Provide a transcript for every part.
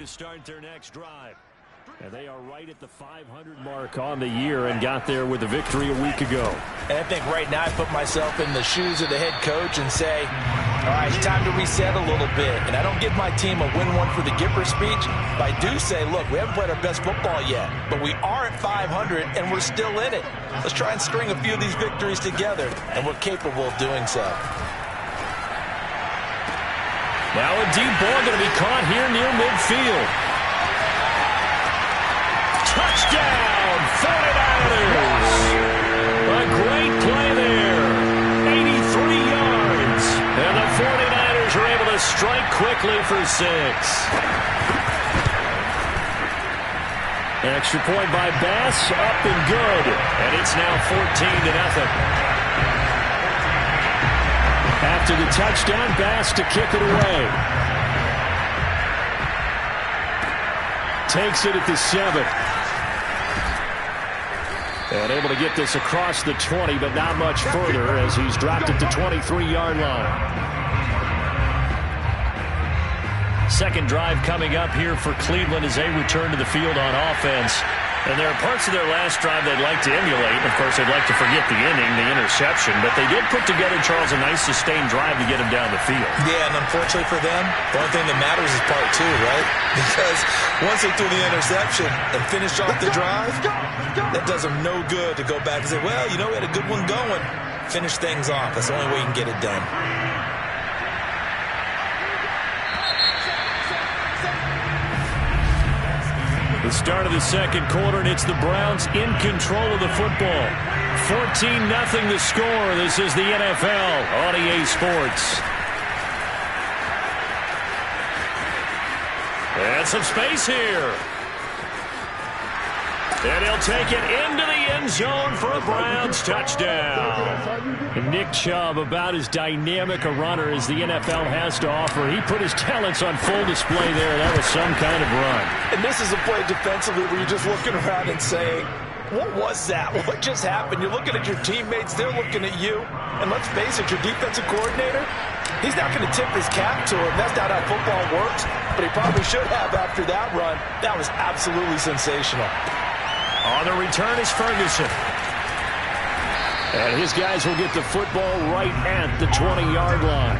To start their next drive. And they are right at the 500 mark on the year and got there with a victory a week ago. And I think right now I put myself in the shoes of the head coach and say, all right, it's time to reset a little bit. And I don't give my team a win one for the Gipper speech, but I do say, look, we haven't played our best football yet, but we are at 500 and we're still in it. Let's try and string a few of these victories together, and we're capable of doing so. Now a deep ball going to be caught here near midfield. Touchdown, 49ers! A great play there. 83 yards. And the 49ers are able to strike quickly for 6. Extra point by Bass, up and good. And it's now 14-0. After the touchdown, Bass to kick it away. Takes it at the 7. And able to get this across the 20, but not much further as he's dropped it to 23-yard line. Second drive coming up here for Cleveland as they return to the field on offense. And there are parts of their last drive they'd like to emulate. Of course, they'd like to forget the inning, the interception. But they did put together, Charles, a nice sustained drive to get them down the field. Yeah, and unfortunately for them, the only thing that matters is part 2, right? Because once they threw the interception and finished off the drive, that does them no good to go back and say, well, you know, we had a good one going. Finish things off. That's the only way you can get it done. The start of the second quarter, and it's the Browns in control of the football. 14-0 the score. This is the NFL on EA Sports. And some space here. And he'll take it into the end zone for a Browns touchdown. And Nick Chubb, about as dynamic a runner as the NFL has to offer. He put his talents on full display there. That was some kind of run. And this is a play defensively where you're just looking around and saying, what was that? What just happened? You're looking at your teammates. They're looking at you. And let's face it, your defensive coordinator, he's not going to tip his cap to him. That's not how football works. But he probably should have after that run. That was absolutely sensational. On the return is Ferguson. And his guys will get the football right at the 20-yard line.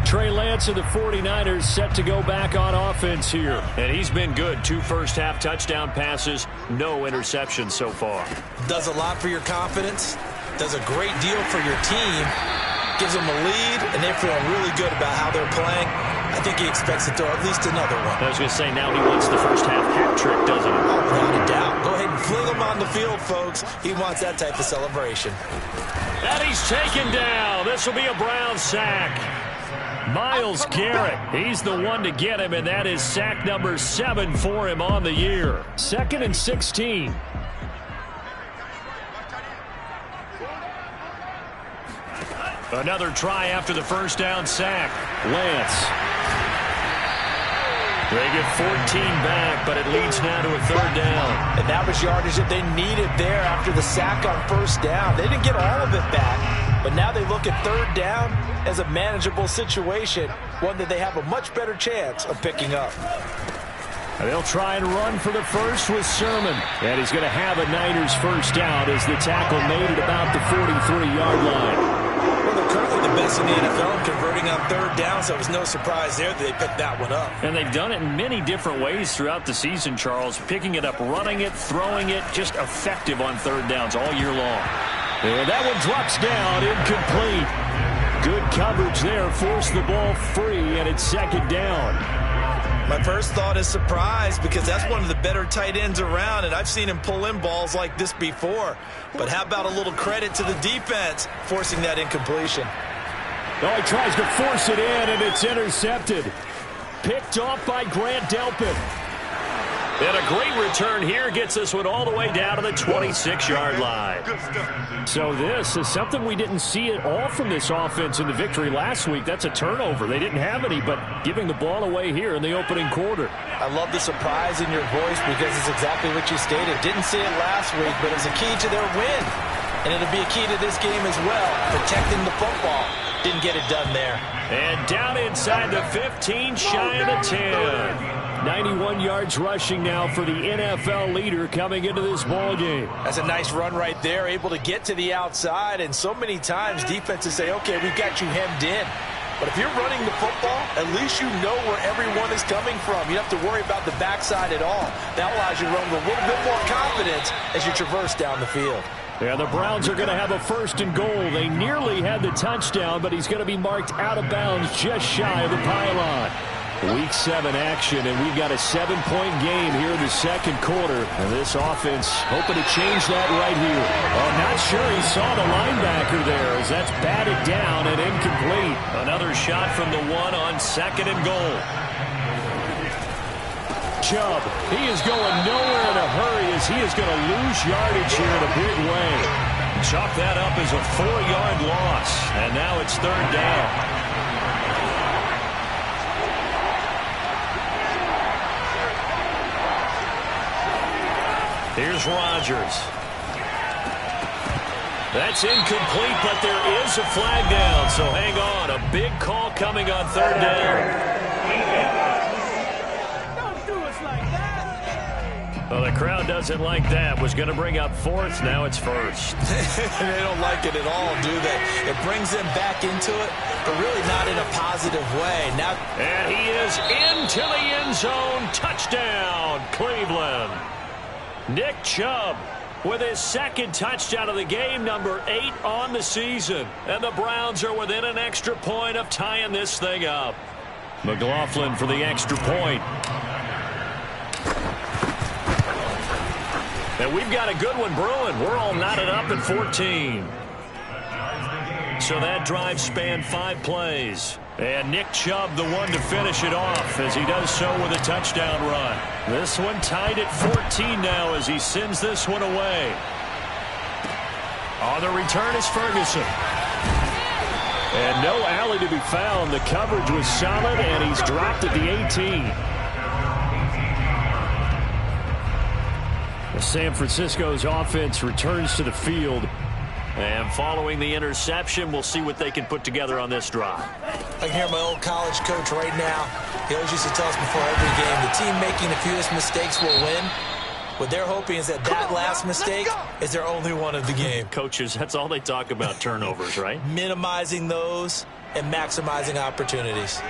Trey Lance of the 49ers set to go back on offense here. And he's been good. 2 first-half touchdown passes, no interceptions so far. Does a lot for your confidence. Does a great deal for your team. Gives them a lead, and they're feeling really good about how they're playing. I think he expects to throw at least another one. I was going to say, now he wants the first-half hat trick, doesn't he? Oh, without a doubt. Go ahead and fling him on the field, folks. He wants that type of celebration. And he's taken down. This will be a Brown sack. Myles Garrett, he's the one to get him, and that is sack number 7 for him on the year. 2nd and 16. Another try after the first down sack. Lance. They get 14 back, but it leads now to a 3rd down. And that was yardage that they needed there after the sack on first down. They didn't get all of it back, but now they look at 3rd down as a manageable situation, one that they have a much better chance of picking up. And they'll try and run for the first with Sermon. And he's going to have a Niners first down as the tackle made it about the 43-yard line. Well, they're currently the best in the NFL in converting on 3rd down, so it was no surprise there that they picked that one up. And they've done it in many different ways throughout the season, Charles. Picking it up, running it, throwing it, just effective on 3rd downs all year long. And that one drops down, incomplete. Good coverage there, forced the ball free, and it's 2nd down. My first thought is surprise because that's one of the better tight ends around, and I've seen him pull in balls like this before. But how about a little credit to the defense forcing that incompletion? Oh, he tries to force it in, and it's intercepted. Picked off by Grant Delpit. And a great return here gets this one all the way down to the 26-yard line. So this is something we didn't see at all from this offense in the victory last week. That's a turnover. They didn't have any, but giving the ball away here in the opening quarter. I love the surprise in your voice because it's exactly what you stated. Didn't see it last week, but it was a key to their win. And it'll be a key to this game as well, protecting the football. Didn't get it done there. And down inside the 15, shy of the 10. 91 yards rushing now for the NFL leader coming into this ball game. That's a nice run right there, able to get to the outside. And so many times defenses say, okay, we've got you hemmed in. But if you're running the football, at least you know where everyone is coming from. You don't have to worry about the backside at all. That allows you to run with a little bit more confidence as you traverse down the field. Yeah, the Browns are going to have a 1st and goal. They nearly had the touchdown, but he's going to be marked out of bounds just shy of the pylon. Week 7 action, and we've got a 7-point game here in the second quarter. And this offense hoping to change that right here. Oh, not sure he saw the linebacker there as that's batted down and incomplete. Another shot from the 1 on 2nd and goal. Chubb, he is going nowhere in a hurry as he is going to lose yardage here in a big way. Chalk that up as a 4-yard loss, and now it's 3rd down. Here's Rodgers. That's incomplete, but there is a flag down, so hang on. A big call coming on 3rd down. Well, the crowd doesn't like that. Was going to bring up 4th. Now it's 1st. They don't like it at all, do they? It brings them back into it, but really not in a positive way. Now, and he is into the end zone. Touchdown, Cleveland. Nick Chubb with his 2nd touchdown of the game, number 8 on the season. And the Browns are within an extra point of tying this thing up. McLaughlin for the extra point. And we've got a good one brewing. We're all knotted up at 14. So that drive spanned 5 plays. And Nick Chubb the one to finish it off as he does so with a touchdown run. This one tied at 14 now as he sends this one away. On the return is Ferguson. And no alley to be found. The coverage was solid, and he's dropped at the 18. San Francisco's offense returns to the field. And following the interception, we'll see what they can put together on this drive. I can hear my old college coach right now. He always used to tell us before every game, the team making the fewest mistakes will win. What they're hoping is that last mistake is their only one of the game. Coaches, that's all they talk about, turnovers, right? Minimizing those and maximizing opportunities.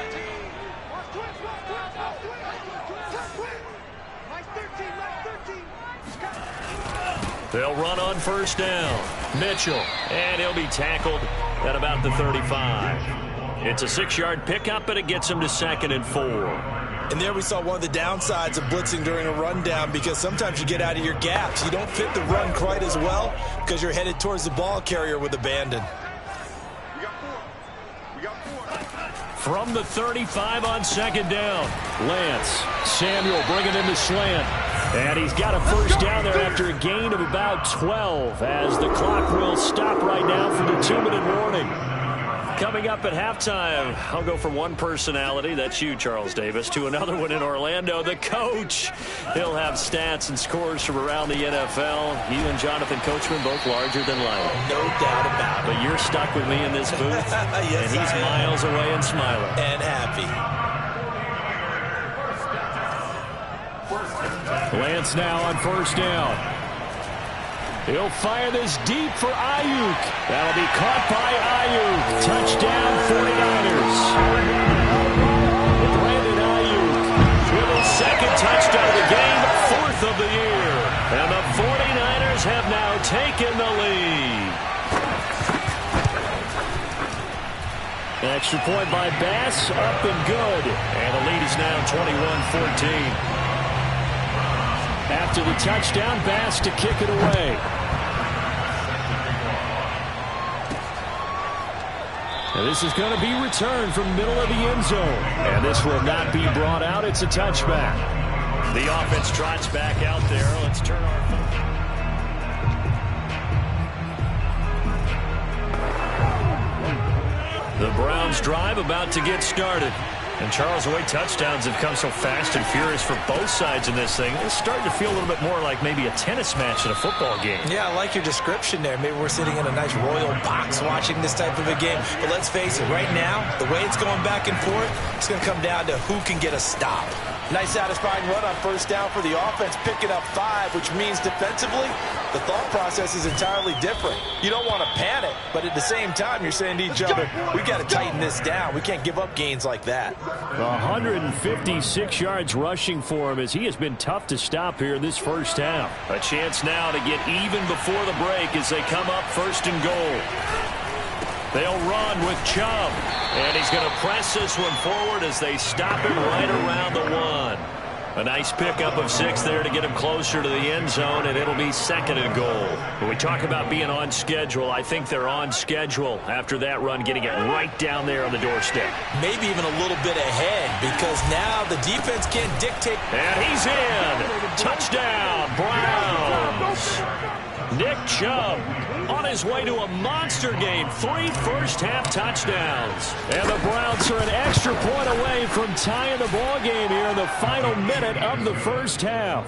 They'll run on 1st down. Mitchell, and he'll be tackled at about the 35. It's a 6-yard pickup, but it gets him to 2nd and 4. And there we saw one of the downsides of blitzing during a rundown, because sometimes you get out of your gaps. You don't fit the run quite as well because you're headed towards the ball carrier with abandon. From the 35 on 2nd down. Lance. Samuel bringing in the slant. And he's got a 1st down there after a gain of about 12 as the clock will stop right now for the 2-minute warning. Coming up at halftime, I'll go from one personality, that's you, Charles Davis, to another one in Orlando, the coach. He'll have stats and scores from around the NFL. You and Jonathan Coachman both larger than life. No doubt about it. But you're stuck with me in this booth, yes, and he's miles away and smiling. And happy. Lance now on 1st down. He'll fire this deep for Ayuk. That'll be caught by Ayuk. Touchdown 49ers. Brandon Ayuk with his 2nd touchdown of the game, 4th of the year. And the 49ers have now taken the lead. Extra point by Bass, up and good. And the lead is now 21-14. After the touchdown, Bass to kick it away. And this is going to be returned from middle of the end zone. And this will not be brought out. It's a touchback. The offense trots back out there. Let's turn our focus. The Browns drive about to get started. And Charles, the way touchdowns have come so fast and furious for both sides in this thing, it's starting to feel a little bit more like maybe a tennis match in a football game. Yeah, I like your description there. Maybe we're sitting in a nice royal box watching this type of a game. But let's face it, right now, the way it's going back and forth, it's going to come down to who can get a stop. Nice satisfying run on first down for the offense, picking up 5, which means defensively, the thought process is entirely different. You don't want to panic, but at the same time, you're saying to each other, we got to tighten this down. We can't give up gains like that. 156 yards rushing for him as he has been tough to stop here in this first half. A chance now to get even before the break as they come up first and goal. They'll run with Chubb, and he's going to press this one forward as they stop him right around the 1. A nice pickup of 6 there to get him closer to the end zone, and it'll be second and goal. When we talk about being on schedule, I think they're on schedule after that run, getting it right down there on the doorstep. Maybe even a little bit ahead, because now the defense can't dictate. And he's in. Touchdown, Browns. Nick Chubb on his way to a monster game. 3 first-half touchdowns. And the Browns are an extra point away from tying the ball game here in the final minute of the first half.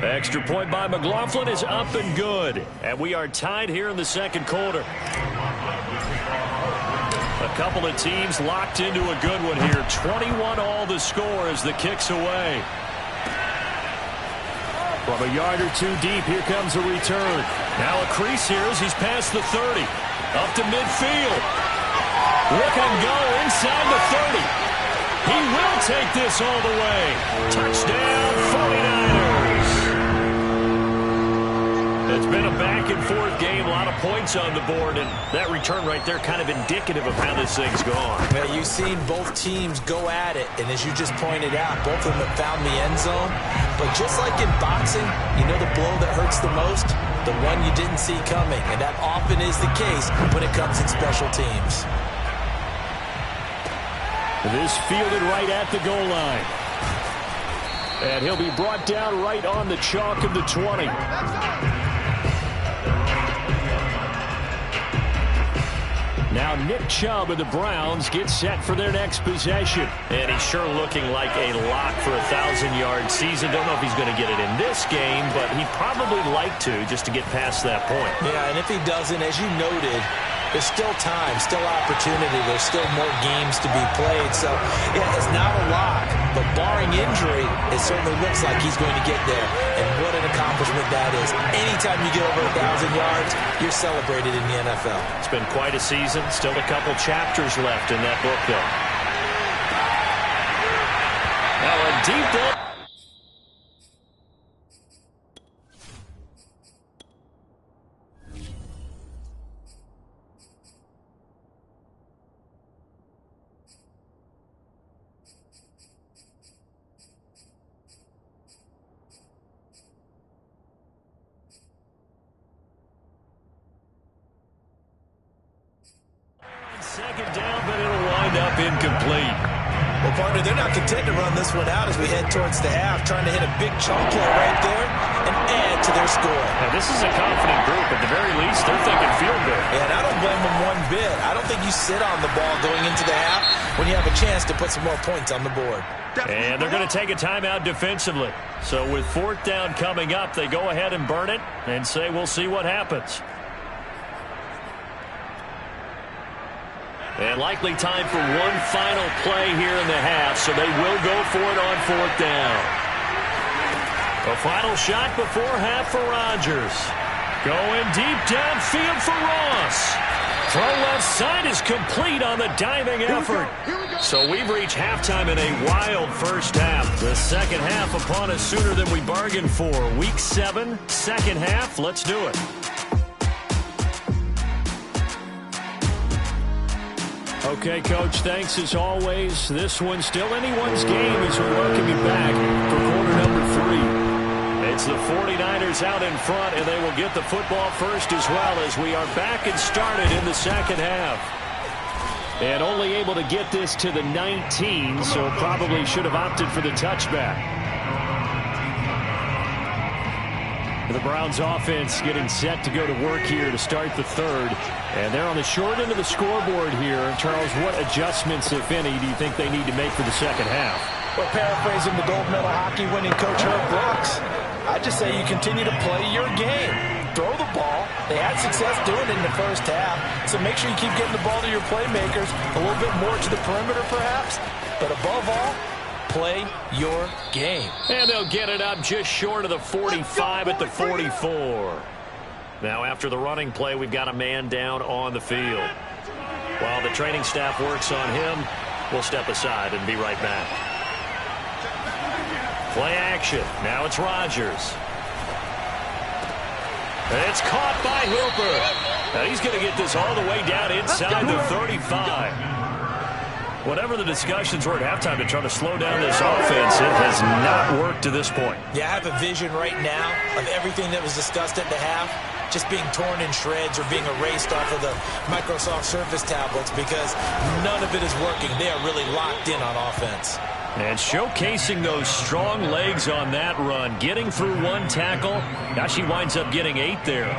Extra point by McLaughlin is up and good. And we are tied here in the second quarter. A couple of teams locked into a good one here. 21 all the score as the kick's away. From a yard or 2 deep, here comes a return. Now a crease here as he's past the 30. Up to midfield. Look him go inside the 30. He will take this all the way. Touchdown, 49ers. It's been a back-and-forth game, a lot of points on the board, and that return right there kind of indicative of how this thing's gone. Yeah, you've seen both teams go at it, and as you just pointed out, both of them have found the end zone. But just like in boxing, you know the blow that hurts the most? The one you didn't see coming, and that often is the case when it comes in special teams. This fielded right at the goal line. And he'll be brought down right on the chalk of the 20. Now Nick Chubb of the Browns gets set for their next possession. And he's sure looking like a lock for a 1,000-yard season. Don't know if he's going to get it in this game, but he'd probably like to just to get past that point. Yeah, and if he doesn't, as you noted, there's still time, still opportunity. There's still more games to be played. So, yeah, it's not a lock, but barring injury, it certainly looks like he's going to get there. And what an accomplishment that is. Anytime you get over 1,000 yards, you're celebrated in the NFL. It's been quite a season. Still a couple chapters left in that book, though. Now a deep ball. Second down, but it'll wind up incomplete. Well, partner, they're not content to run this one out as we head towards the half, trying to hit a big chunk play right there and add to their score. Now, this is a confident group. At the very least, they're thinking field goal. Yeah, and I don't blame them one bit. I don't think you sit on the ball going into the half when you have a chance to put some more points on the board. And they're going to take a timeout defensively. So with 4th down coming up, they go ahead and burn it and say we'll see what happens. And likely time for one final play here in the half, so they will go for it on 4th down. A final shot before half for Rodgers. Going deep downfield for Ross. Throw left side is complete on the diving effort. So we've reached halftime in a wild first half. The second half upon us sooner than we bargained for. Week 7, second half. Let's do it. Okay, Coach, thanks as always. This one's still anyone's game as we welcome you back for quarter number 3. It's the 49ers out in front, and they will get the football first as well as we are back and started in the second half. And only able to get this to the 19, so probably should have opted for the touchback. The Browns offense getting set to go to work here to start the third. And they're on the short end of the scoreboard here. Charles, what adjustments, if any, do you think they need to make for the second half? Well, paraphrasing the gold medal hockey winning coach Herb Brooks, I just say you continue to play your game. Throw the ball. They had success doing it in the first half. So make sure you keep getting the ball to your playmakers. A little bit more to the perimeter, perhaps. But above all, play your game. And they'll get it up just short of the 45 at the 44. Now after the running play, we've got a man down on the field. While the training staff works on him, we'll step aside and be right back. Play action. Now it's Rodgers. It's caught by Hooper. Now he's going to get this all the way down inside the 35. Whatever the discussions were at halftime to try to slow down this offense, it has not worked to this point. Yeah, I have a vision right now of everything that was discussed at the half just being torn in shreds or being erased off of the Microsoft Surface tablets because none of it is working. They are really locked in on offense. And showcasing those strong legs on that run, getting through one tackle. Now she winds up getting 8 there.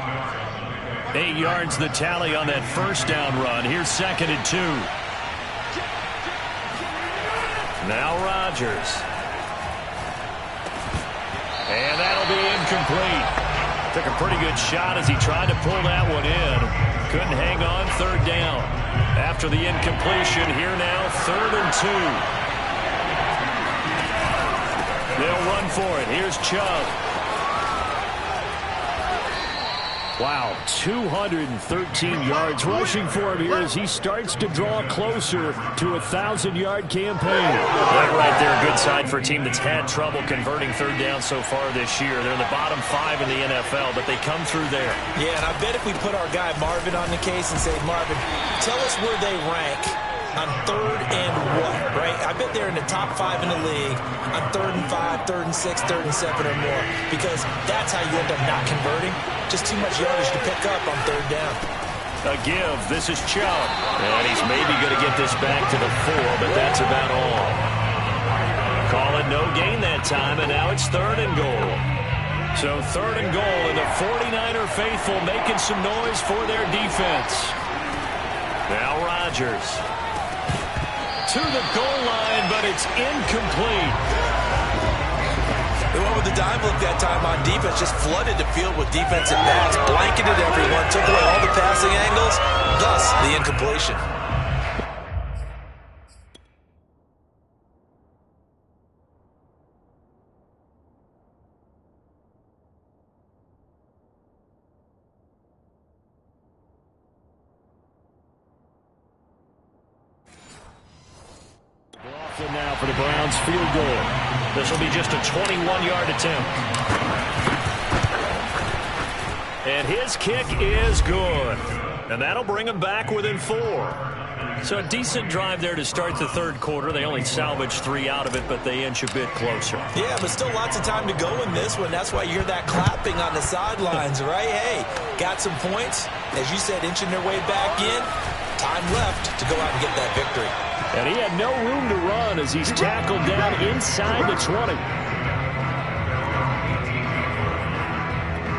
8 yards the tally on that first down run. Here's 2nd and 2. Now Rodgers. And that'll be incomplete. Took a pretty good shot as he tried to pull that one in. Couldn't hang on, 3rd down. After the incompletion, here now, 3rd and 2. They'll run for it. Here's Chubb. Wow, 213 yards rushing for him here as he starts to draw closer to a 1,000-yard campaign. That right there, a good sign for a team that's had trouble converting 3rd down so far this year. They're in the bottom 5 in the NFL, but they come through there. Yeah, and I bet if we put our guy Marvin on the case and say, Marvin, tell us where they rank on 3rd and what, right? I bet they're in the top 5 in the league on 3rd and 5, 3rd and 6, 3rd and 7 or more, because that's how you end up not converting. Just too much yardage to pick up on 3rd down. A give. This is Chubb. And he's maybe going to get this back to the 4, but that's about all. Call it no gain that time, and now it's 3rd and goal. So 3rd and goal, and the 49er faithful making some noise for their defense. Now Rodgers. To the goal line, but it's incomplete. They went with the dime look that time on defense, just flooded the field with defensive backs, blanketed everyone, took away all the passing angles, thus the incompletion. Now for the Browns field goal. This will be just a 21-yard attempt. And his kick is good. And that'll bring him back within 4. So a decent drive there to start the 3rd quarter. They only salvaged 3 out of it, but they inch a bit closer. Yeah, but still lots of time to go in this one. That's why you hear that clapping on the sidelines, right? Hey, got some points. As you said, inching their way back in. Time left to go out and get that victory. And he had no room to run as he's tackled down inside the 20.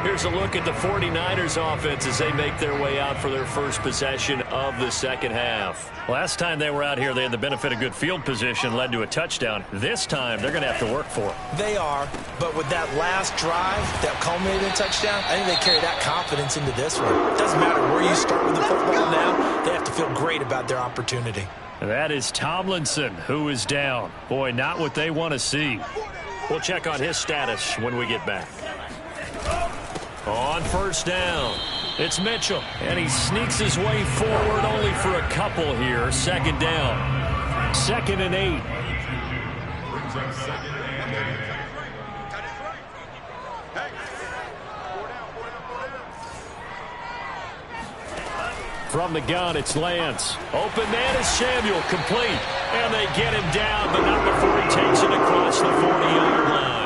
Here's a look at the 49ers offense as they make their way out for their first possession of the second half. Last time they were out here, they had the benefit of good field position, led to a touchdown. This time, they're going to have to work for it. They are, but with that last drive that culminated in a touchdown, I think they carry that confidence into this one. It doesn't matter where you start with the football now, they have to feel great about their opportunity. That is Tomlinson, who is down. Boy, not what they want to see. We'll check on his status when we get back. On 1st down, it's Mitchell, and he sneaks his way forward only for a couple here. 2nd down. 2nd and 8. From the gun, it's Lance. Open man is Samuel, complete. And they get him down, but not before he takes it across the 40-yard line.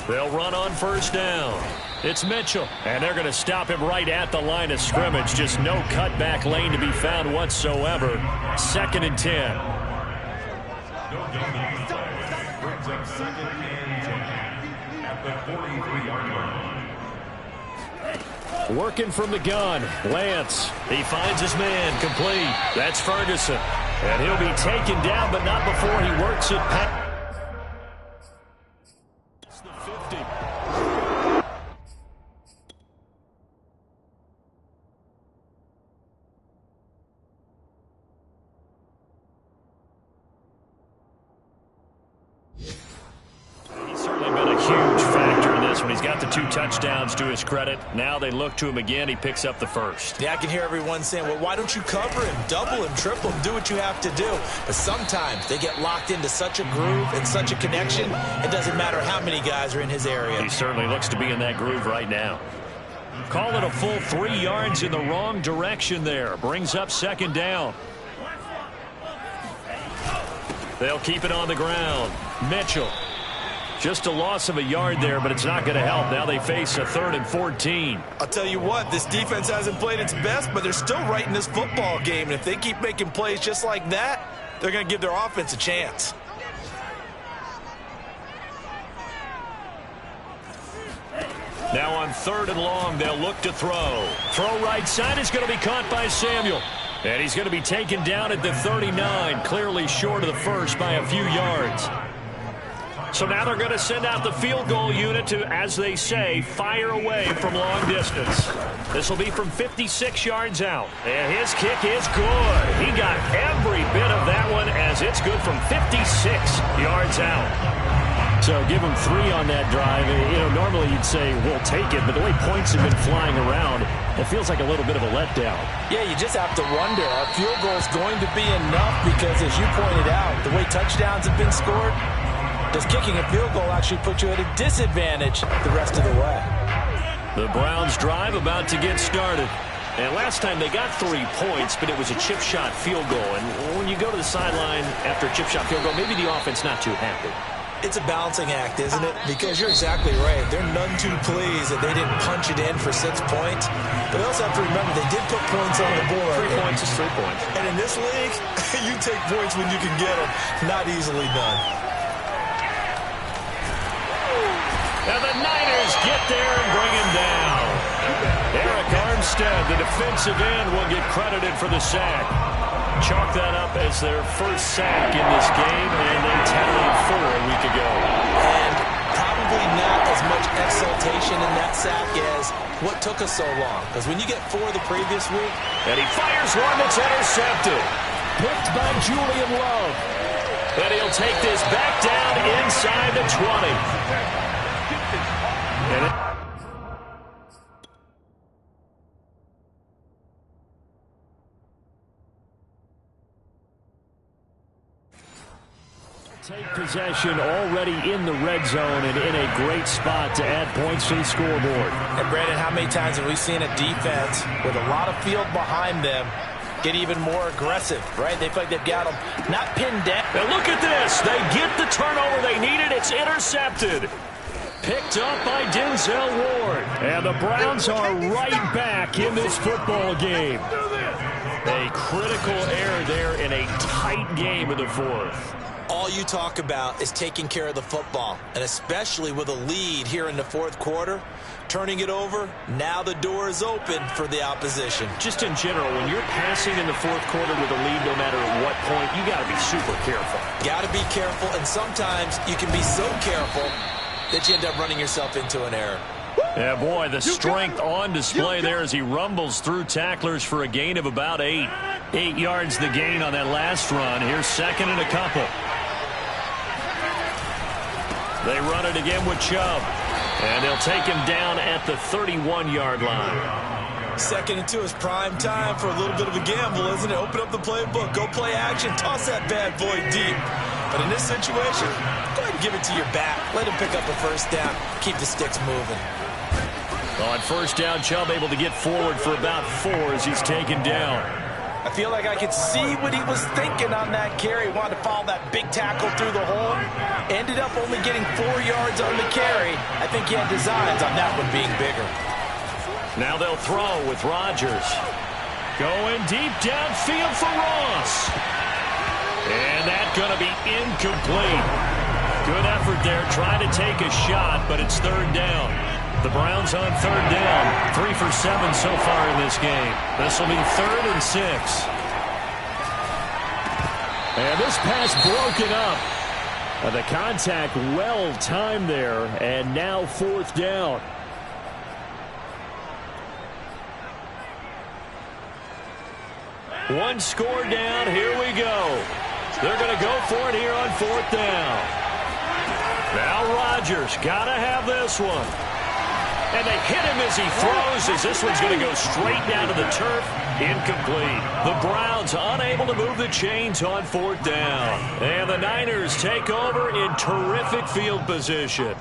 They'll run on 1st down. It's Mitchell, and they're going to stop him right at the line of scrimmage. Just no cutback lane to be found whatsoever. 2nd and 10. Brings up 2nd and 10 at the 43-yard line. Working from the gun, Lance. He finds his man, complete. That's Ferguson. And he'll be taken down, but not before he works it past the 50. He's certainly been a huge factor in this one. He's got the 2 touchdowns to his credit. Now they look to him again. He picks up the first. Yeah, I can hear everyone saying, well, why don't you cover him, double him, triple him, do what you have to do. But sometimes they get locked into such a groove and such a connection, it doesn't matter how many guys are in his area. He certainly looks to be in that groove right now. Call it a full 3 yards in the wrong direction there. Brings up 2nd down. They'll keep it on the ground. Mitchell. Just a loss of a yard there, but it's not going to help. Now they face a 3rd and 14. I'll tell you what, this defense hasn't played its best, but they're still right in this football game. And if they keep making plays just like that, they're going to give their offense a chance. Now on 3rd and long, they'll look to throw. Throw right side is going to be caught by Samuel. And he's going to be taken down at the 39, clearly short of the first by a few yards. So now they're going to send out the field goal unit to, as they say, fire away from long distance. This will be from 56 yards out. And his kick is good. He got every bit of that one as it's good from 56 yards out. So give him 3 on that drive. You know, normally you'd say, we'll take it, but the way points have been flying around, it feels like a little bit of a letdown. Yeah, you just have to wonder, are field goals going to be enough? Because as you pointed out, the way touchdowns have been scored, does kicking a field goal actually put you at a disadvantage the rest of the way? The Browns drive about to get started. And last time they got 3 points, but it was a chip shot field goal. And when you go to the sideline after a chip shot field goal, maybe the offense not too happy. It's a balancing act, isn't it? Because you're exactly right. They're none too pleased that they didn't punch it in for 6 points. But they also have to remember they did put points on the board. 3 points is 3 points. And in this league, you take points when you can get them. Not easily done. And the Niners get there and bring him down. Eric Armstead, the defensive end, will get credited for the sack. Chalk that up as their first sack in this game, and they tallied 4 a week ago. And probably not as much exultation in that sack as what took us so long. Because when you get 4 the previous week. And he fires one that's intercepted. Picked by Julian Love. And he'll take this back down inside the 20. Take possession already in the red zone and in a great spot to add points to the scoreboard. And Brandon, how many times have we seen a defense with a lot of field behind them get even more aggressive, right? They feel like they've got them not pinned down. Now look at this. They get the turnover they needed. It's intercepted. Picked up by Denzel Ward. And the Browns are right back in this football game. A critical error there in a tight game in the 4th. All you talk about is taking care of the football, and especially with a lead here in the 4th quarter, turning it over, now the door is open for the opposition. Just in general, when you're passing in the 4th quarter with a lead, no matter at what point, you got to be super careful. Got to be careful, and sometimes you can be so careful that you end up running yourself into an error. Yeah, boy, the strength on display there as he rumbles through tacklers for a gain of about 8. 8 yards the gain on that last run. Here's 2nd and a couple. They run it again with Chubb. And they'll take him down at the 31-yard line. 2nd and 2 is prime time for a little bit of a gamble, isn't it? Open up the playbook, go play action, toss that bad boy deep. But in this situation, go ahead and give it to your back. Let him pick up a first down. Keep the sticks moving. On first down, Chubb able to get forward for about 4 as he's taken down. I feel like I could see what he was thinking on that carry. He wanted to follow that big tackle through the hole. Ended up only getting 4 yards on the carry. I think he had designs on that one being bigger. Now they'll throw with Rodgers. Going deep downfield for Ross. And that's going to be incomplete. Good effort there, trying to take a shot, but it's third down. The Browns on third down. 3 for 7 so far in this game. This will be 3rd and 6. And this pass broken up. The contact well timed there, and now 4th down. One score down. Here we go. They're going to go for it here on 4th down. Now Rodgers got to have this one. And they hit him as he throws, as this one's going to go straight down to the turf. Incomplete. The Browns unable to move the chains on 4th down. And the Niners take over in terrific field position.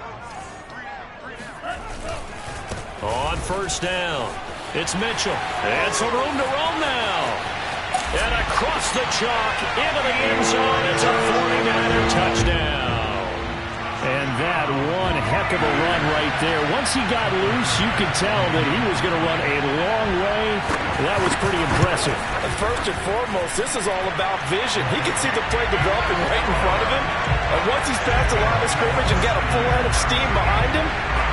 On 1st down, it's Mitchell. And some room to roam now. And across the chalk, into the end zone. It's a 49er touchdown. And that one heck of a run right there. Once he got loose, you could tell that he was going to run a long way. That was pretty impressive. And first and foremost, this is all about vision. He can see the play developing right in front of him. And once he's past the line of scrimmage and got a full head of steam behind him,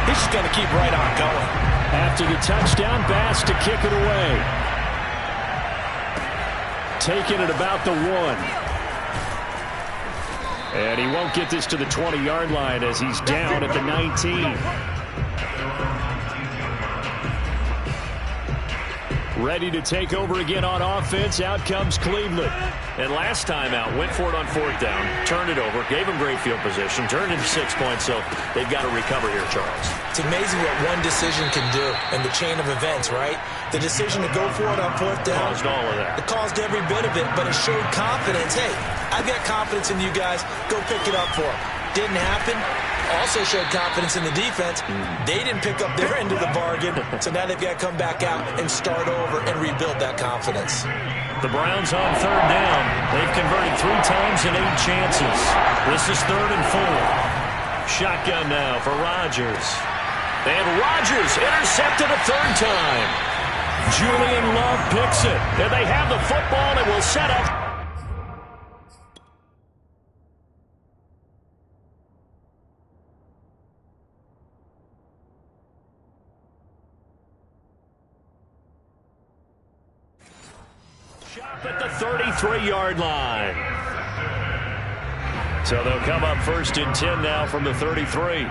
he's just going to keep right on going. After the touchdown, Bass to kick it away. Taking it about the 1. And he won't get this to the 20-yard line as he's down at the 19. Ready to take over again on offense. Out comes Cleveland. And last time out, went for it on 4th down, turned it over, gave him great field position, turned into 6 points, so they've got to recover here, Charles. It's amazing what one decision can do in the chain of events, right? The decision to go for it on 4th down. Caused all of that. It caused every bit of it, but it showed confidence. Hey, I've got confidence in you guys. Go pick it up for them. Didn't happen. Also showed confidence in the defense. They didn't pick up their end of the bargain, so now they've got to come back out and start over and rebuild that confidence. The Browns on 3rd down. They've converted 3 times in 8 chances. This is 3rd and 4. Shotgun now for Rodgers. And Rodgers intercepted a 3rd time. Julian Love picks it. And they have the football and will set up. Shot at the 33-yard line. So they'll come up 1st and 10 now from the 33.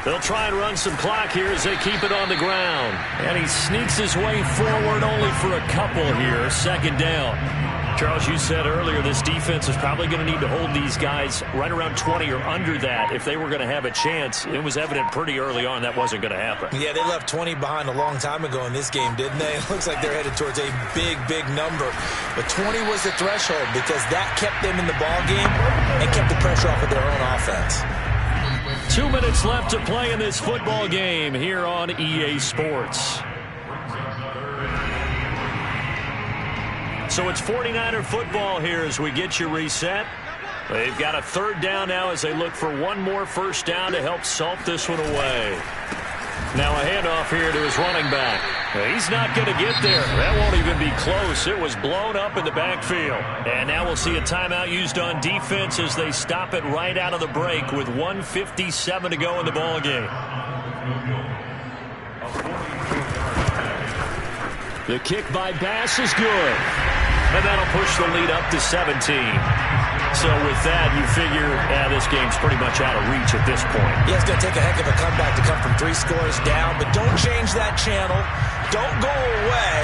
They'll try and run some clock here as they keep it on the ground. And he sneaks his way forward only for a couple here. 2nd down. Charles, you said earlier this defense is probably going to need to hold these guys right around 20 or under that if they were going to have a chance. It was evident pretty early on that wasn't going to happen. Yeah, they left 20 behind a long time ago in this game, didn't they? It looks like they're headed towards a big, big number. But 20 was the threshold because that kept them in the ball game and kept the pressure off of their own offense. 2 minutes left to play in this football game here on EA Sports. So it's 49er football here as we get you reset. They've got a 3rd down now as they look for one more 1st down to help salt this one away. Now a handoff here to his running back. He's not going to get there. That won't even be close. It was blown up in the backfield. And now we'll see a timeout used on defense as they stop it right out of the break with 1:57 to go in the ballgame. The kick by Bass is good. And that'll push the lead up to 17. So with that, you figure, this game's pretty much out of reach at this point. Yeah, it's going to take a heck of a comeback to come from 3 scores down, but don't change that channel. Don't go away.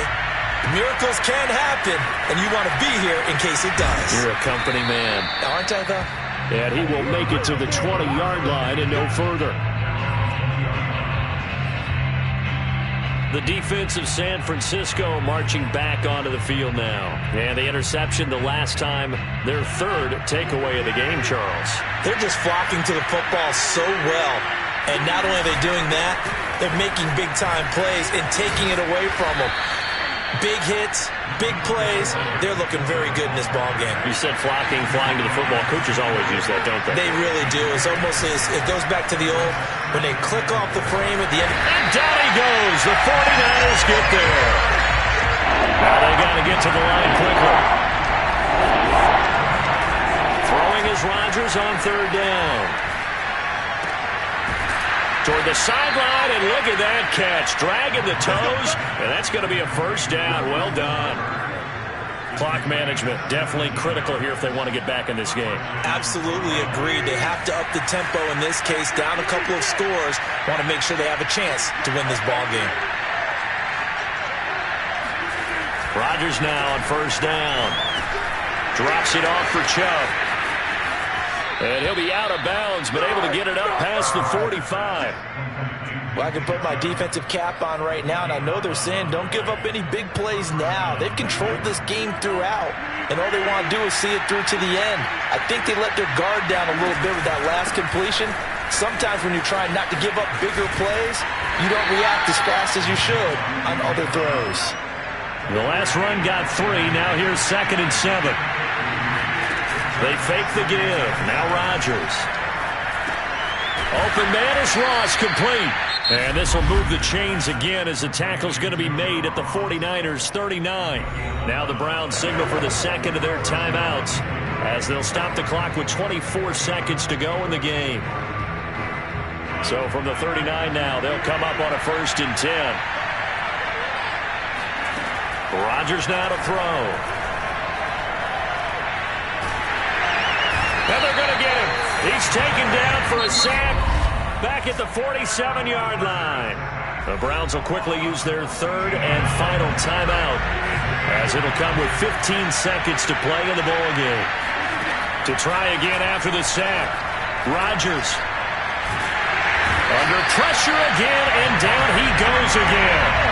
Miracles can happen, and you want to be here in case it does. You're a company man. Aren't I, though? And he will make it to the 20-yard line and no further. The defense of San Francisco marching back onto the field now. And the interception the last time, their third takeaway of the game, Charles. They're just flocking to the football so well. And not only are they doing that, they're making big-time plays and taking it away from them. Big hits, big plays. They're looking very good in this ball game. You said flocking, flying to the football. Coaches always use that, don't they? They really do. It's almost as it goes back to the old, when they click off the frame at the end. And down he goes. The 49ers get there. Now they got to get to the line quickly. Throwing is Rodgers on third down. Toward the sideline, and look at that catch. Dragging the toes, and that's going to be a first down. Well done. Clock management, definitely critical here if they want to get back in this game. Absolutely agreed. They have to up the tempo in this case, down a couple of scores. Want to make sure they have a chance to win this ball game. Rodgers now on first down. Drops it off for Chubb. And he'll be out of bounds, but able to get it up past the 45. Well, I can put my defensive cap on right now, and I know they're saying don't give up any big plays now. They've controlled this game throughout, and all they want to do is see it through to the end. I think they let their guard down a little bit with that last completion. Sometimes when you're trying not to give up bigger plays, you don't react as fast as you should on other throws. The last run got 3. Now here's 2nd and 7. They fake the give. Now Rodgers. Open man is Ross, complete. And this will move the chains again as the tackle's going to be made at the 49ers 39. Now the Browns signal for the second of their timeouts as they'll stop the clock with 24 seconds to go in the game. So from the 39 now, they'll come up on a 1st and 10. Rodgers now to throw. And they're going to get him. He's taken down for a sack back at the 47-yard line. The Browns will quickly use their 3rd and final timeout as it'll come with 15 seconds to play in the ball game. To try again after the sack, Rodgers under pressure again, and down he goes again.